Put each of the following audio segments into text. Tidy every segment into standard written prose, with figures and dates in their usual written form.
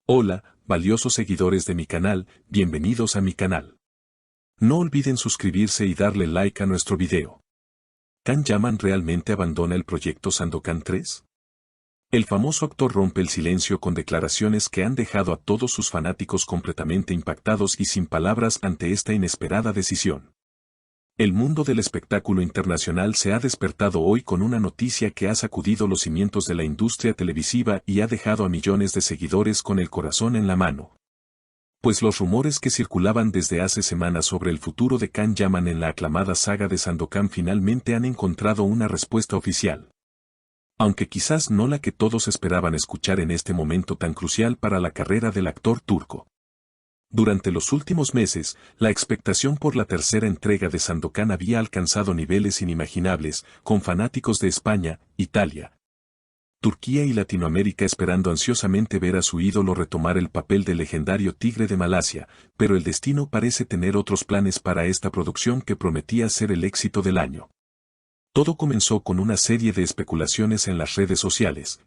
Hola, valiosos seguidores de mi canal, bienvenidos a mi canal. No olviden suscribirse y darle like a nuestro video. ¿Can Yaman realmente abandona el proyecto Sandokan 3? El famoso actor rompe el silencio con declaraciones que han dejado a todos sus fanáticos completamente impactados y sin palabras ante esta inesperada decisión. El mundo del espectáculo internacional se ha despertado hoy con una noticia que ha sacudido los cimientos de la industria televisiva y ha dejado a millones de seguidores con el corazón en la mano. Pues los rumores que circulaban desde hace semanas sobre el futuro de Can Yaman en la aclamada saga de Sandokan finalmente han encontrado una respuesta oficial. Aunque quizás no la que todos esperaban escuchar en este momento tan crucial para la carrera del actor turco. Durante los últimos meses, la expectación por la tercera entrega de Sandokan había alcanzado niveles inimaginables, con fanáticos de España, Italia, Turquía y Latinoamérica esperando ansiosamente ver a su ídolo retomar el papel del legendario tigre de Malasia, pero el destino parece tener otros planes para esta producción que prometía ser el éxito del año. Todo comenzó con una serie de especulaciones en las redes sociales,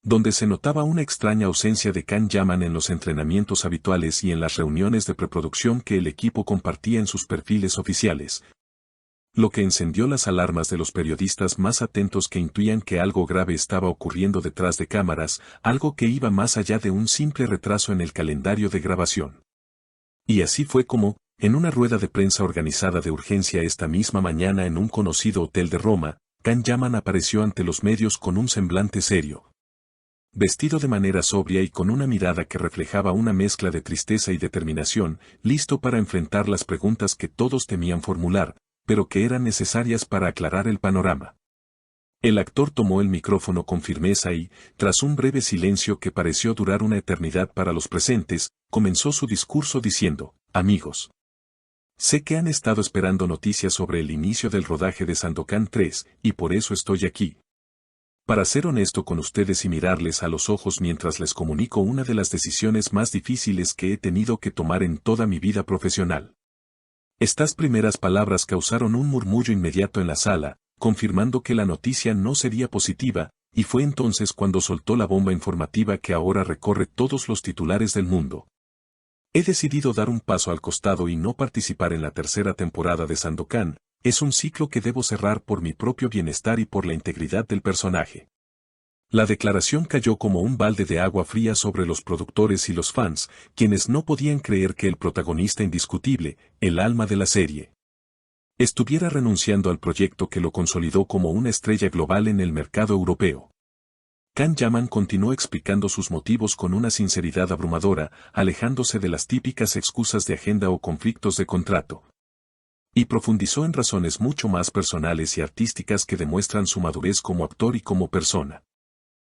donde se notaba una extraña ausencia de Can Yaman en los entrenamientos habituales y en las reuniones de preproducción que el equipo compartía en sus perfiles oficiales. Lo que encendió las alarmas de los periodistas más atentos que intuían que algo grave estaba ocurriendo detrás de cámaras, algo que iba más allá de un simple retraso en el calendario de grabación. Y así fue como, en una rueda de prensa organizada de urgencia esta misma mañana en un conocido hotel de Roma, Can Yaman apareció ante los medios con un semblante serio, vestido de manera sobria y con una mirada que reflejaba una mezcla de tristeza y determinación, listo para enfrentar las preguntas que todos temían formular, pero que eran necesarias para aclarar el panorama. El actor tomó el micrófono con firmeza y, tras un breve silencio que pareció durar una eternidad para los presentes, comenzó su discurso diciendo: «Amigos, sé que han estado esperando noticias sobre el inicio del rodaje de Sandokan 3, y por eso estoy aquí, para ser honesto con ustedes y mirarles a los ojos mientras les comunico una de las decisiones más difíciles que he tenido que tomar en toda mi vida profesional». Estas primeras palabras causaron un murmullo inmediato en la sala, confirmando que la noticia no sería positiva, y fue entonces cuando soltó la bomba informativa que ahora recorre todos los titulares del mundo. «He decidido dar un paso al costado y no participar en la tercera temporada de Sandokan. Es un ciclo que debo cerrar por mi propio bienestar y por la integridad del personaje». La declaración cayó como un balde de agua fría sobre los productores y los fans, quienes no podían creer que el protagonista indiscutible, el alma de la serie, estuviera renunciando al proyecto que lo consolidó como una estrella global en el mercado europeo. Can Yaman continuó explicando sus motivos con una sinceridad abrumadora, alejándose de las típicas excusas de agenda o conflictos de contrato. Y profundizó en razones mucho más personales y artísticas que demuestran su madurez como actor y como persona.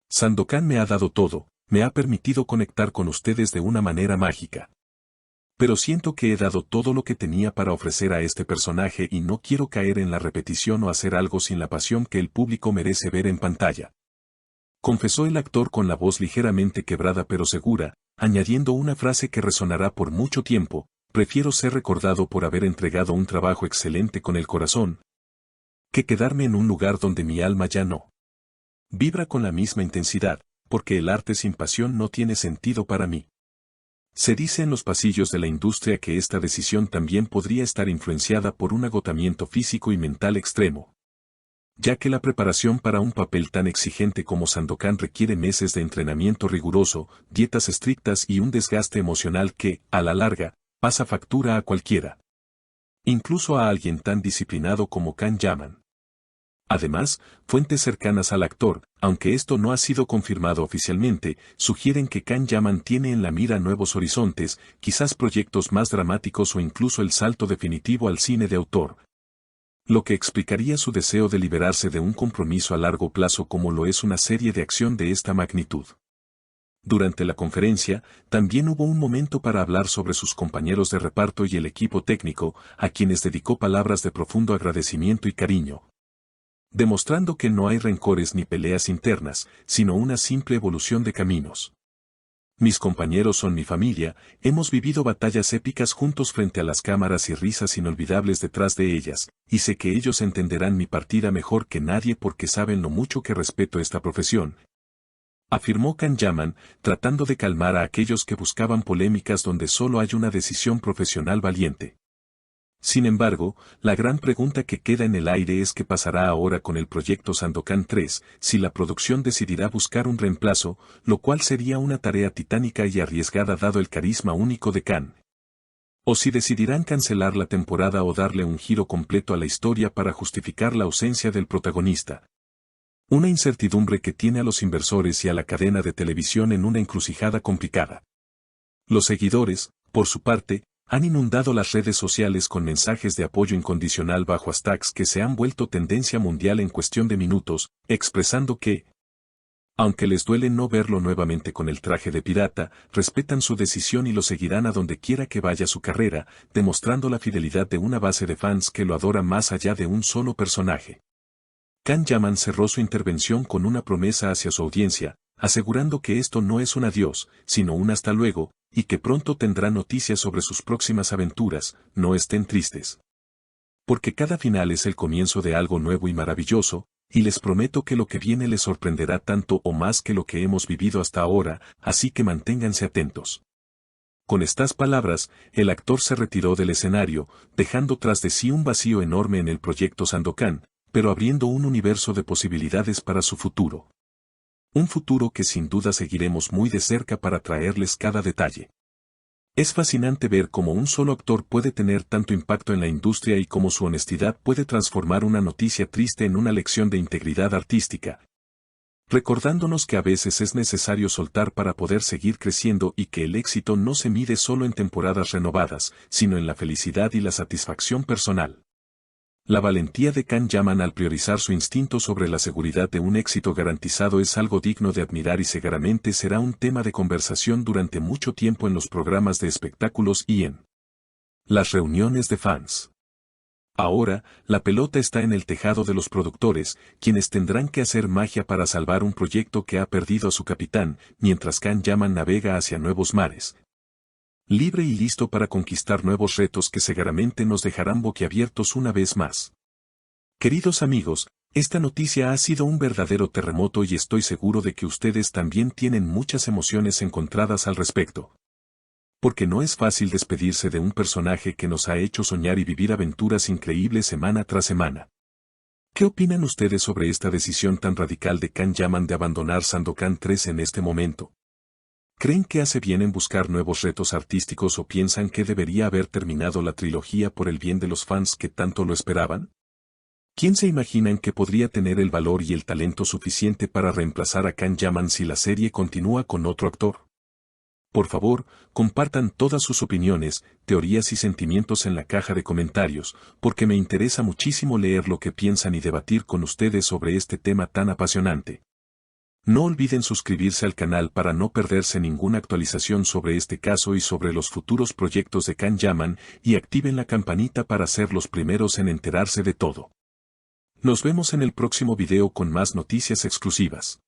«Sandokan me ha dado todo, me ha permitido conectar con ustedes de una manera mágica. Pero siento que he dado todo lo que tenía para ofrecer a este personaje y no quiero caer en la repetición o hacer algo sin la pasión que el público merece ver en pantalla», confesó el actor con la voz ligeramente quebrada pero segura, añadiendo una frase que resonará por mucho tiempo: «Prefiero ser recordado por haber entregado un trabajo excelente con el corazón, que quedarme en un lugar donde mi alma ya no vibra con la misma intensidad, porque el arte sin pasión no tiene sentido para mí». Se dice en los pasillos de la industria que esta decisión también podría estar influenciada por un agotamiento físico y mental extremo, ya que la preparación para un papel tan exigente como Sandokan requiere meses de entrenamiento riguroso, dietas estrictas y un desgaste emocional que, a la larga, pasa factura a cualquiera, incluso a alguien tan disciplinado como Can Yaman. Además, fuentes cercanas al actor, aunque esto no ha sido confirmado oficialmente, sugieren que Can Yaman tiene en la mira nuevos horizontes, quizás proyectos más dramáticos o incluso el salto definitivo al cine de autor, lo que explicaría su deseo de liberarse de un compromiso a largo plazo como lo es una serie de acción de esta magnitud. Durante la conferencia, también hubo un momento para hablar sobre sus compañeros de reparto y el equipo técnico, a quienes dedicó palabras de profundo agradecimiento y cariño, demostrando que no hay rencores ni peleas internas, sino una simple evolución de caminos. «Mis compañeros son mi familia, hemos vivido batallas épicas juntos frente a las cámaras y risas inolvidables detrás de ellas, y sé que ellos entenderán mi partida mejor que nadie porque saben lo mucho que respeto esta profesión. afirmó Can Yaman, tratando de calmar a aquellos que buscaban polémicas donde solo hay una decisión profesional valiente. Sin embargo, la gran pregunta que queda en el aire es qué pasará ahora con el proyecto Sandokan 3, si la producción decidirá buscar un reemplazo, lo cual sería una tarea titánica y arriesgada dado el carisma único de Can. O si decidirán cancelar la temporada o darle un giro completo a la historia para justificar la ausencia del protagonista. Una incertidumbre que tiene a los inversores y a la cadena de televisión en una encrucijada complicada. Los seguidores, por su parte, han inundado las redes sociales con mensajes de apoyo incondicional bajo hashtags que se han vuelto tendencia mundial en cuestión de minutos, expresando que, aunque les duele no verlo nuevamente con el traje de pirata, respetan su decisión y lo seguirán a donde quiera que vaya su carrera, demostrando la fidelidad de una base de fans que lo adora más allá de un solo personaje. Can Yaman cerró su intervención con una promesa hacia su audiencia, asegurando que esto no es un adiós, sino un hasta luego, y que pronto tendrá noticias sobre sus próximas aventuras, no estén tristes. Porque cada final es el comienzo de algo nuevo y maravilloso, y les prometo que lo que viene les sorprenderá tanto o más que lo que hemos vivido hasta ahora, así que manténganse atentos. Con estas palabras, el actor se retiró del escenario, dejando tras de sí un vacío enorme en el proyecto Sandokan, pero abriendo un universo de posibilidades para su futuro. Un futuro que sin duda seguiremos muy de cerca para traerles cada detalle. Es fascinante ver cómo un solo actor puede tener tanto impacto en la industria y cómo su honestidad puede transformar una noticia triste en una lección de integridad artística. Recordándonos que a veces es necesario soltar para poder seguir creciendo y que el éxito no se mide solo en temporadas renovadas, sino en la felicidad y la satisfacción personal. La valentía de Can Yaman al priorizar su instinto sobre la seguridad de un éxito garantizado es algo digno de admirar y seguramente será un tema de conversación durante mucho tiempo en los programas de espectáculos y en las reuniones de fans. Ahora, la pelota está en el tejado de los productores, quienes tendrán que hacer magia para salvar un proyecto que ha perdido a su capitán, mientras Can Yaman navega hacia nuevos mares. Libre y listo para conquistar nuevos retos que seguramente nos dejarán boquiabiertos una vez más. Queridos amigos, esta noticia ha sido un verdadero terremoto y estoy seguro de que ustedes también tienen muchas emociones encontradas al respecto. Porque no es fácil despedirse de un personaje que nos ha hecho soñar y vivir aventuras increíbles semana tras semana. ¿Qué opinan ustedes sobre esta decisión tan radical de Can Yaman de abandonar Sandokan 3 en este momento? ¿Creen que hace bien en buscar nuevos retos artísticos o piensan que debería haber terminado la trilogía por el bien de los fans que tanto lo esperaban? ¿Quién se imaginan que podría tener el valor y el talento suficiente para reemplazar a Can Yaman si la serie continúa con otro actor? Por favor, compartan todas sus opiniones, teorías y sentimientos en la caja de comentarios, porque me interesa muchísimo leer lo que piensan y debatir con ustedes sobre este tema tan apasionante. No olviden suscribirse al canal para no perderse ninguna actualización sobre este caso y sobre los futuros proyectos de Can Yaman y activen la campanita para ser los primeros en enterarse de todo. Nos vemos en el próximo video con más noticias exclusivas.